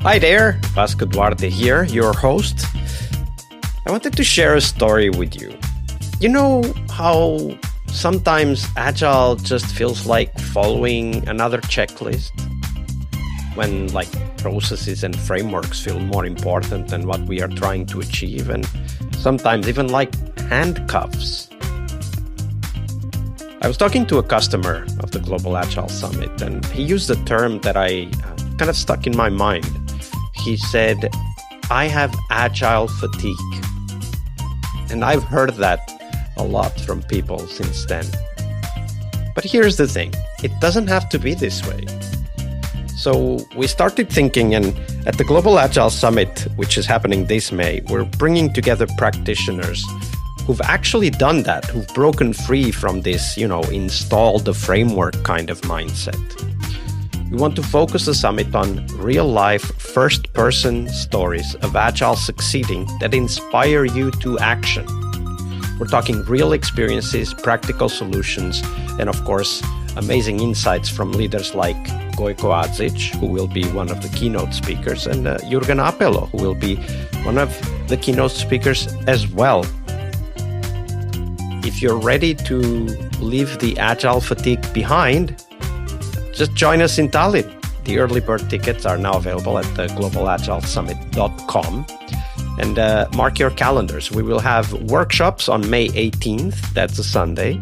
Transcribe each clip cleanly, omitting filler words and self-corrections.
Hi there, Vasco Duarte here, your host. I wanted to share a story with you. You know how sometimes Agile just feels like following another checklist? When processes and frameworks feel more important than what we are trying to achieve, and sometimes even like handcuffs. I was talking to a customer of the Global Agile Summit, and he used a term that I kind of stuck in my mind. He said, "I have agile fatigue." And I've heard that a lot from people since then. But here's the thing, it doesn't have to be this way. So we started thinking, and at the Global Agile Summit, which is happening this May, we're bringing together practitioners who've actually done that, who've broken free from this, install the framework kind of mindset. We want to focus the summit on real-life, first-person stories of Agile succeeding that inspire you to action. We're talking real experiences, practical solutions, and of course, amazing insights from leaders like Gojko Adzic, who will be one of the keynote speakers, and Jürgen Apelo, who will be one of the keynote speakers as well. If you're ready to leave the Agile fatigue behind, just join us in Tallinn. The early bird tickets are now available at the globalagilesummit.com. And mark your calendars. We will have workshops on May 18th, that's a Sunday.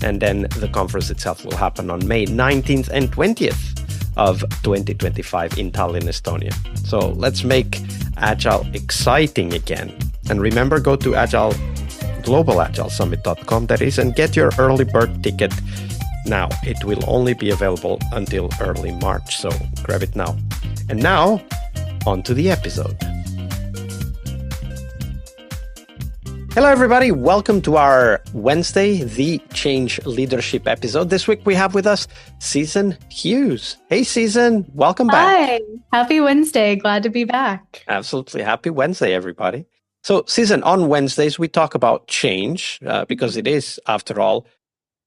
And then the conference itself will happen on May 19th and 20th of 2025 in Tallinn, Estonia. So let's make Agile exciting again. And remember, go to globalagilesummit.com, that is, and get your early bird ticket now. It will only be available until early March, so grab it now. And now, on to the episode. Hello, everybody. Welcome to our Wednesday, The Change Leadership episode. This week we have with us Susan Hughes. Hey, Susan. Welcome back. Hi. Happy Wednesday. Glad to be back. Absolutely. Happy Wednesday, everybody. So, Susan, on Wednesdays, we talk about change because it is, after all,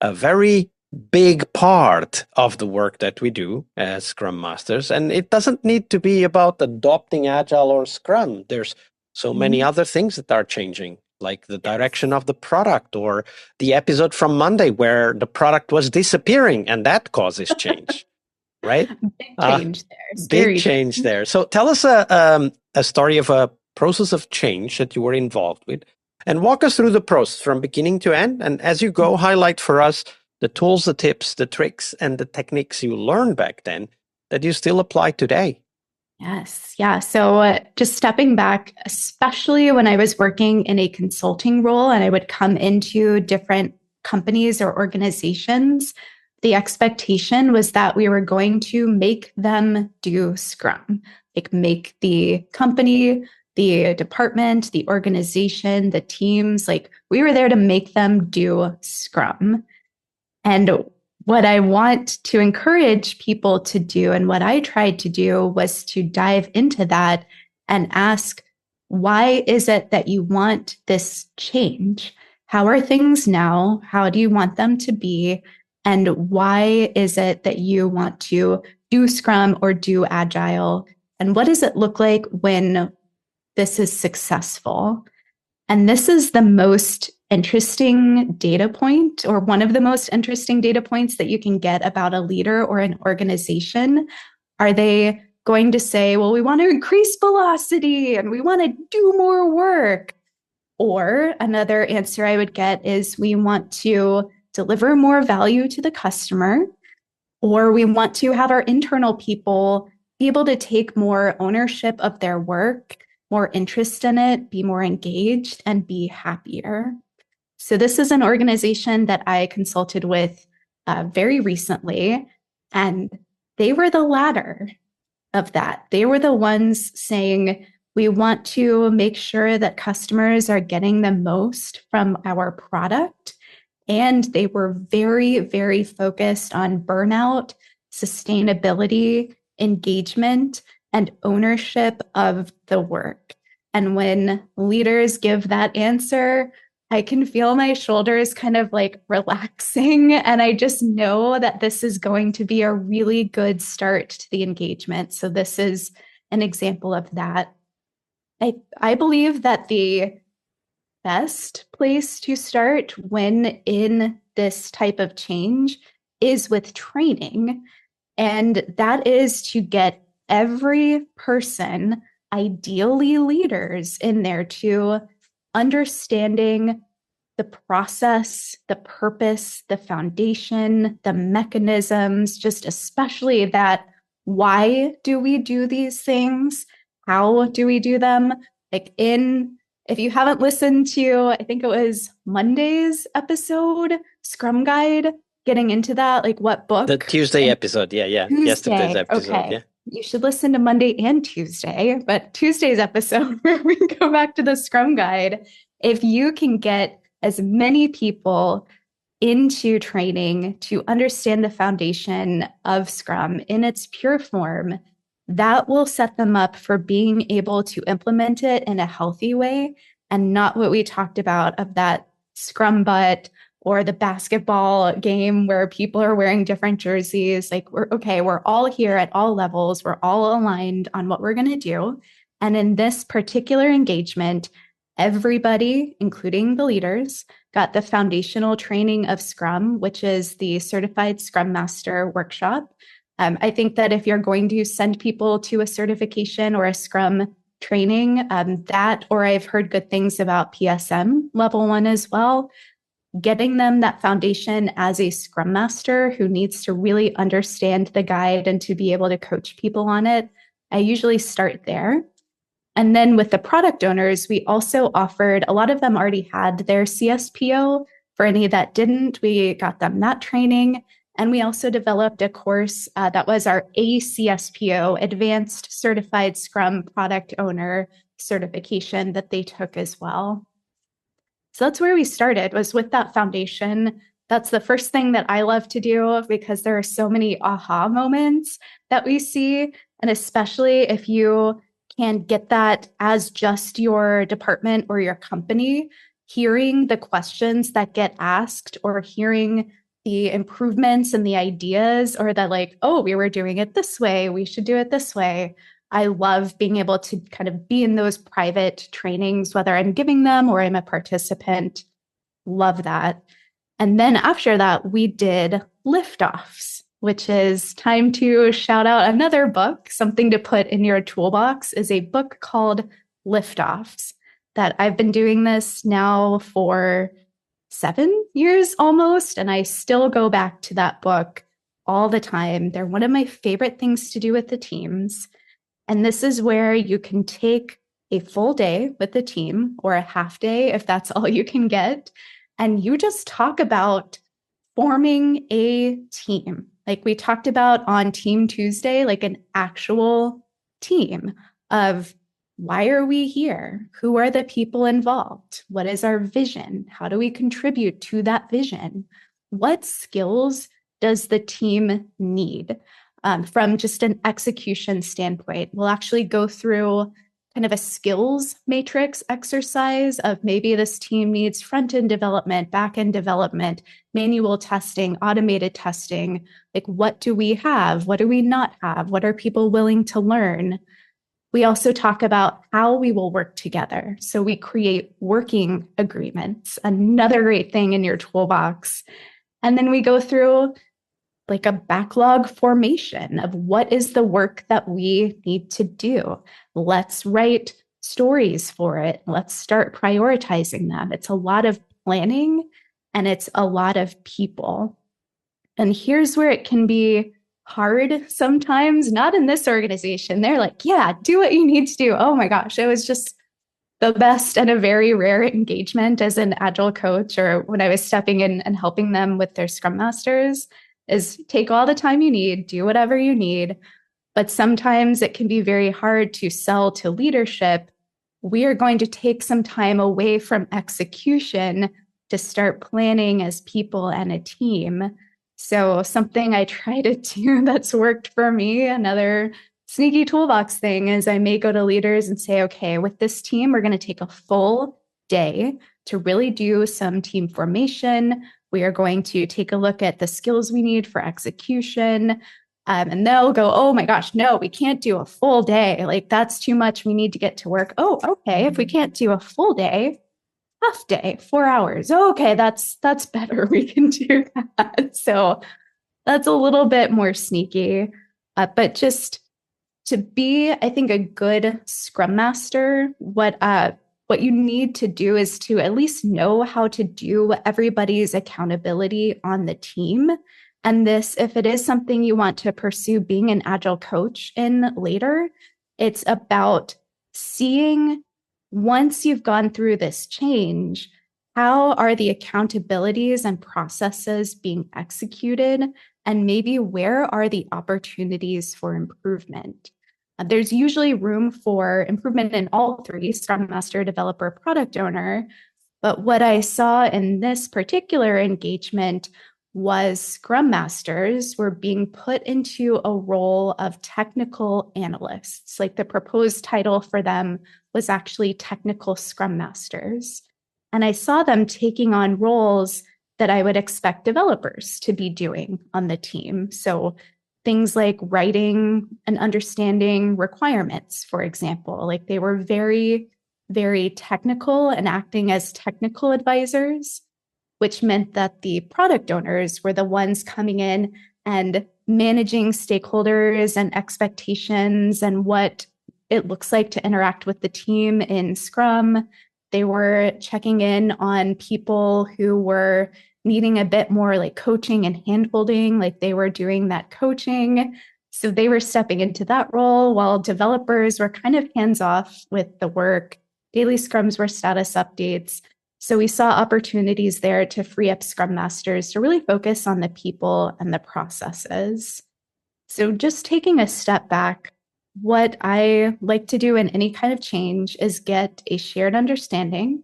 a very big part of the work that we do as Scrum Masters. And it doesn't need to be about adopting Agile or Scrum. There's so many other things that are changing, like the direction of the product, or the episode from Monday where the product was disappearing, and that causes change, right? Big change there. Big change there. So tell us a story of a process of change that you were involved with, and walk us through the process from beginning to end. And as you go, highlight for us the tools, the tips, the tricks, and the techniques you learned back then that you still apply today. Yes. Yeah. So just stepping back, especially when I was working in a consulting role and I would come into different companies or organizations, the expectation was that we were going to make them do Scrum, like make the company, the department, the organization, the teams, like we were there to make them do Scrum. And what I want to encourage people to do, and what I tried to do, was to dive into that and ask, why is it that you want this change? How are things now? How do you want them to be? And why is it that you want to do Scrum or do Agile? And what does it look like when this is successful? And this is the most interesting data point, or one of the most interesting data points that you can get about a leader or an organization. Are they going to say, well, we want to increase velocity and we want to do more work? Or another answer I would get is, we want to deliver more value to the customer, or we want to have our internal people be able to take more ownership of their work, more interest in it, be more engaged, and be happier. So this is an organization that I consulted with very recently, and they were the latter of that. They were the ones saying, we want to make sure that customers are getting the most from our product. And they were very, very focused on burnout, sustainability, engagement, and ownership of the work. And when leaders give that answer, I can feel my shoulders kind of like relaxing. And I just know that this is going to be a really good start to the engagement. So this is an example of that. I believe that the best place to start when in this type of change is with training. And that is to get every person, ideally leaders, in there to understanding the process, the purpose, the foundation, the mechanisms, just especially that why do we do these things? How do we do them? Like if you haven't listened to, I think it was Monday's episode, Scrum Guide, getting into that, like what book? The Tuesday episode. Yeah. Yesterday's Tuesday. episode. Okay. Yeah. You should listen to Monday and Tuesday, but Tuesday's episode where we go back to the Scrum Guide. If you can get as many people into training to understand the foundation of Scrum in its pure form, that will set them up for being able to implement it in a healthy way and not what we talked about of that Scrum butt or the basketball game where people are wearing different jerseys. Like, we're all here at all levels. We're all aligned on what we're going to do. And in this particular engagement, everybody, including the leaders, got the foundational training of Scrum, which is the Certified Scrum Master workshop. I think that if you're going to send people to a certification or a Scrum training, or I've heard good things about PSM level 1 as well, getting them that foundation as a Scrum Master who needs to really understand the guide and to be able to coach people on it, I usually start there. And then with the product owners, we also offered, a lot of them already had their CSPO. For any that didn't, we got them that training. And we also developed a course that was our ACSPO, Advanced Certified Scrum Product Owner certification that they took as well. So that's where we started, was with that foundation. That's the first thing that I love to do because there are so many aha moments that we see. And especially if you can get that as just your department or your company, hearing the questions that get asked or hearing the improvements and the ideas, or that like, oh, we were doing it this way, we should do it this way. I love being able to kind of be in those private trainings, whether I'm giving them or I'm a participant. Love that. And then after that, we did Liftoffs, which is time to shout out another book. Something to put in your toolbox is a book called Liftoffs that I've been doing this now for 7 years almost, and I still go back to that book all the time. They're one of my favorite things to do with the teams. And this is where you can take a full day with the team or a half day if that's all you can get. And you just talk about forming a team. Like we talked about on Team Tuesday, like an actual team of why are we here? Who are the people involved? What is our vision? How do we contribute to that vision? What skills does the team need? From just an execution standpoint, we'll actually go through kind of a skills matrix exercise of maybe this team needs front-end development, back-end development, manual testing, automated testing. Like, what do we have? What do we not have? What are people willing to learn? We also talk about how we will work together. So we create working agreements, another great thing in your toolbox. And then we go through like a backlog formation of what is the work that we need to do. Let's write stories for it. Let's start prioritizing them. It's a lot of planning and it's a lot of people. And here's where it can be hard sometimes, not in this organization. They're like, yeah, do what you need to do. Oh my gosh, it was just the best and a very rare engagement as an Agile coach, or when I was stepping in and helping them with their Scrum Masters, is take all the time you need, do whatever you need. But sometimes it can be very hard to sell to leadership. We are going to take some time away from execution to start planning as people and a team. So something I try to do that's worked for me, another sneaky toolbox thing, is I may go to leaders and say, okay, with this team, we're going to take a full day to really do some team formation. We are going to take a look at the skills we need for execution. And they'll go, oh my gosh, no, we can't do a full day. Like that's too much. We need to get to work. Oh, okay. If we can't do a full day, half day, 4 hours. Oh, okay, that's better. We can do that. So that's a little bit more sneaky. But just to be, I think, a good Scrum Master, what you need to do is to at least know how to do everybody's accountability on the team. And this, if it is something you want to pursue being an Agile coach in later, it's about seeing, once you've gone through this change, how are the accountabilities and processes being executed? And maybe where are the opportunities for improvement? There's usually room for improvement in all three: Scrum Master, Developer, Product Owner. But what I saw in this particular engagement was Scrum Masters were being put into a role of technical analysts. Like the proposed title for them was actually Technical Scrum Masters. And I saw them taking on roles that I would expect developers to be doing on the team. So things like writing and understanding requirements, for example. Like they were very, very technical and acting as technical advisors, which meant that the product owners were the ones coming in and managing stakeholders and expectations and what it looks like to interact with the team in Scrum. They were checking in on people who were needing a bit more like coaching and handholding, like they were doing that coaching. So they were stepping into that role while developers were kind of hands-off with the work. Daily scrums were status updates. So we saw opportunities there to free up Scrum Masters to really focus on the people and the processes. So just taking a step back, what I like to do in any kind of change is get a shared understanding,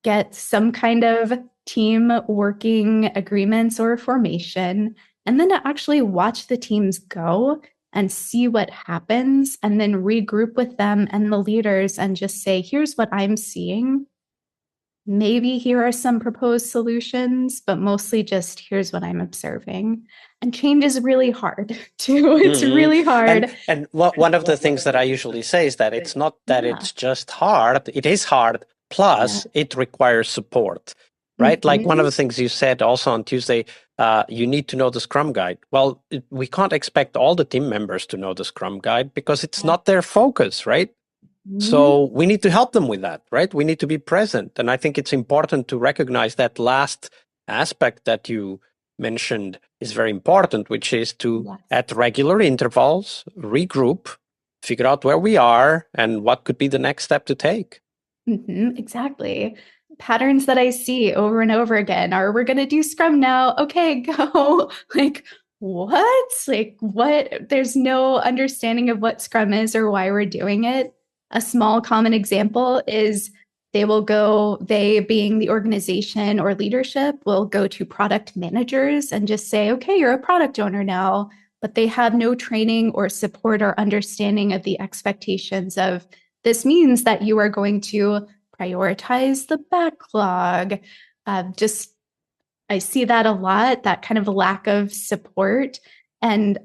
get some kind of team working agreements or formation, and then to actually watch the teams go and see what happens, and then regroup with them and the leaders and just say, here's what I'm seeing. Maybe here are some proposed solutions, but mostly just here's what I'm observing. And change is really hard too. It's really hard. And one of the things that I usually say is that it's not that it's just hard. It is hard. Plus, it requires support, right? Like one of the things you said also on Tuesday, you need to know the Scrum Guide. Well, we can't expect all the team members to know the Scrum Guide because it's not their focus, right? So we need to help them with that, right? We need to be present. And I think it's important to recognize that last aspect that you mentioned is very important, which is to, at regular intervals, regroup, figure out where we are and what could be the next step to take. Exactly. Patterns that I see over and over again are, we're going to do Scrum now. Okay, go. Like, what? Like, what? There's no understanding of what Scrum is or why we're doing it. A small common example is they being the organization or leadership will go to product managers and just say, okay, you're a product owner now, but they have no training or support or understanding of the expectations of, this means that you are going to prioritize the backlog. I see that a lot, that kind of lack of support. And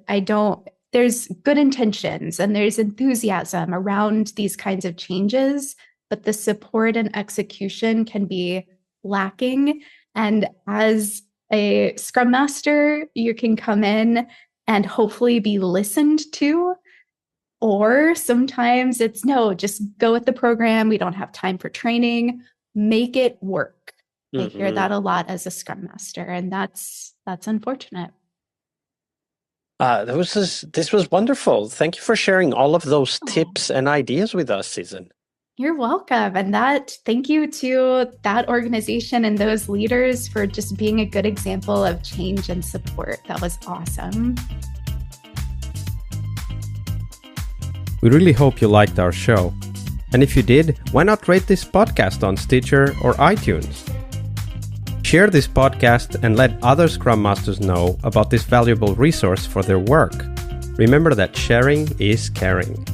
there's good intentions and there's enthusiasm around these kinds of changes, but the support and execution can be lacking. And as a Scrum Master, you can come in and hopefully be listened to. Or sometimes it's, no, just go with the program. We don't have time for training. Make it work. I hear that a lot as a Scrum Master, and that's unfortunate. This was wonderful. Thank you for sharing all of those tips and ideas with us, Susan. You're welcome. And thank you to that organization and those leaders for just being a good example of change and support. That was awesome. We really hope you liked our show. And if you did, why not rate this podcast on Stitcher or iTunes? Share this podcast and let other Scrum Masters know about this valuable resource for their work. Remember that sharing is caring.